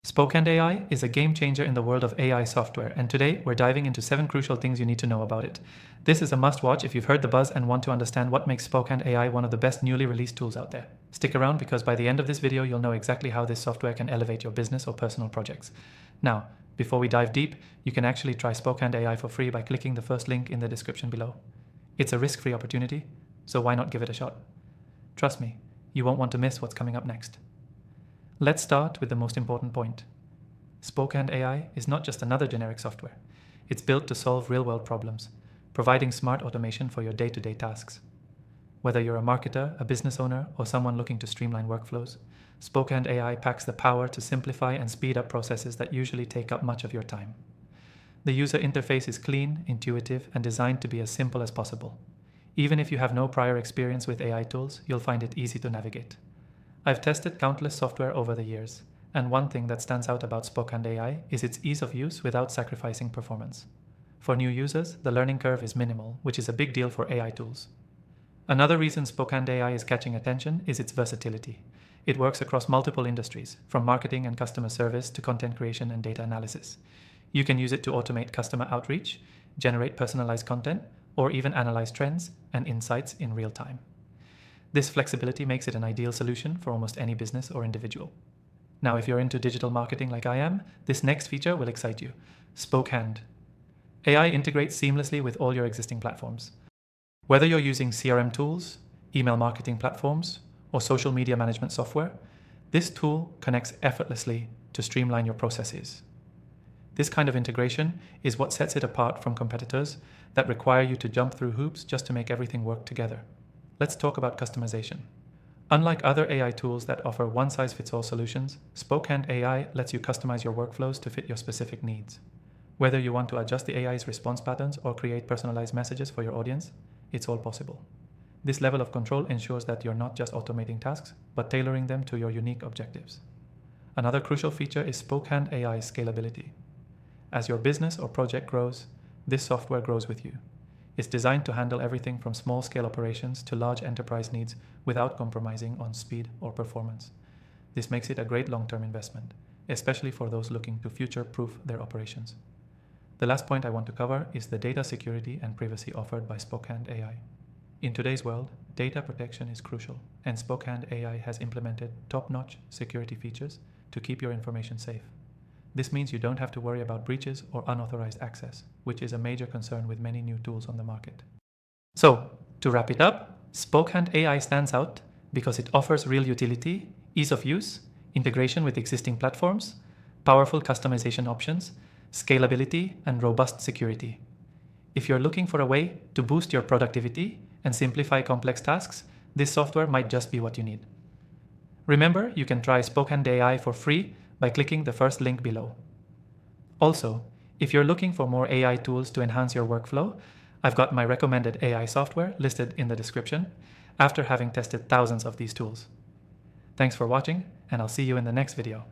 SPOKHAND AI is a game changer in the world of AI software, and today we're diving into 7 crucial things you need to know about it. This is a must-watch if you've heard the buzz and want to understand what makes SPOKHAND AI one of the best newly released tools out there. Stick around because by the end of this video, you'll know exactly how this software can elevate your business or personal projects. Now, before we dive deep, you can actually try SPOKHAND AI for free by clicking the first link in the description below. It's a risk-free opportunity, so why not give it a shot? Trust me, you won't want to miss what's coming up next. Let's start with the most important point. SPOKHAND AI is not just another generic software. It's built to solve real-world problems, providing smart automation for your day-to-day tasks. Whether you're a marketer, a business owner, or someone looking to streamline workflows, SPOKHAND AI packs the power to simplify and speed up processes that usually take up much of your time. The user interface is clean, intuitive, and designed to be as simple as possible. Even if you have no prior experience with AI tools, you'll find it easy to navigate. I've tested countless software over the years, and one thing that stands out about SPOKHAND AI is its ease of use without sacrificing performance. For new users, the learning curve is minimal, which is a big deal for AI tools. Another reason SPOKHAND AI is catching attention is its versatility. It works across multiple industries, from marketing and customer service to content creation and data analysis. You can use it to automate customer outreach, generate personalized content, or even analyze trends and insights in real time. This flexibility makes it an ideal solution for almost any business or individual. Now, if you're into digital marketing like I am, this next feature will excite you. SPOKHAND. AI integrates seamlessly with all your existing platforms. Whether you're using CRM tools, email marketing platforms, or social media management software, this tool connects effortlessly to streamline your processes. This kind of integration is what sets it apart from competitors that require you to jump through hoops just to make everything work together. Let's talk about customization. Unlike other AI tools that offer one-size-fits-all solutions, SPOKHAND AI lets you customize your workflows to fit your specific needs. Whether you want to adjust the AI's response patterns or create personalized messages for your audience, it's all possible. This level of control ensures that you're not just automating tasks, but tailoring them to your unique objectives. Another crucial feature is SPOKHAND AI's scalability. As your business or project grows, this software grows with you. It's designed to handle everything from small-scale operations to large enterprise needs without compromising on speed or performance. This makes it a great long-term investment, especially for those looking to future-proof their operations. The last point I want to cover is the data security and privacy offered by SPOKHAND AI. In today's world, data protection is crucial, and SPOKHAND AI has implemented top-notch security features to keep your information safe. This means you don't have to worry about breaches or unauthorized access, which is a major concern with many new tools on the market. So, to wrap it up, SPOKHAND AI stands out because it offers real utility, ease of use, integration with existing platforms, powerful customization options, scalability, and robust security. If you're looking for a way to boost your productivity and simplify complex tasks, this software might just be what you need. Remember, you can try SPOKHAND AI for free by clicking the first link below. Also, if you're looking for more AI tools to enhance your workflow, I've got my recommended AI software listed in the description after having tested thousands of these tools. Thanks for watching, and I'll see you in the next video.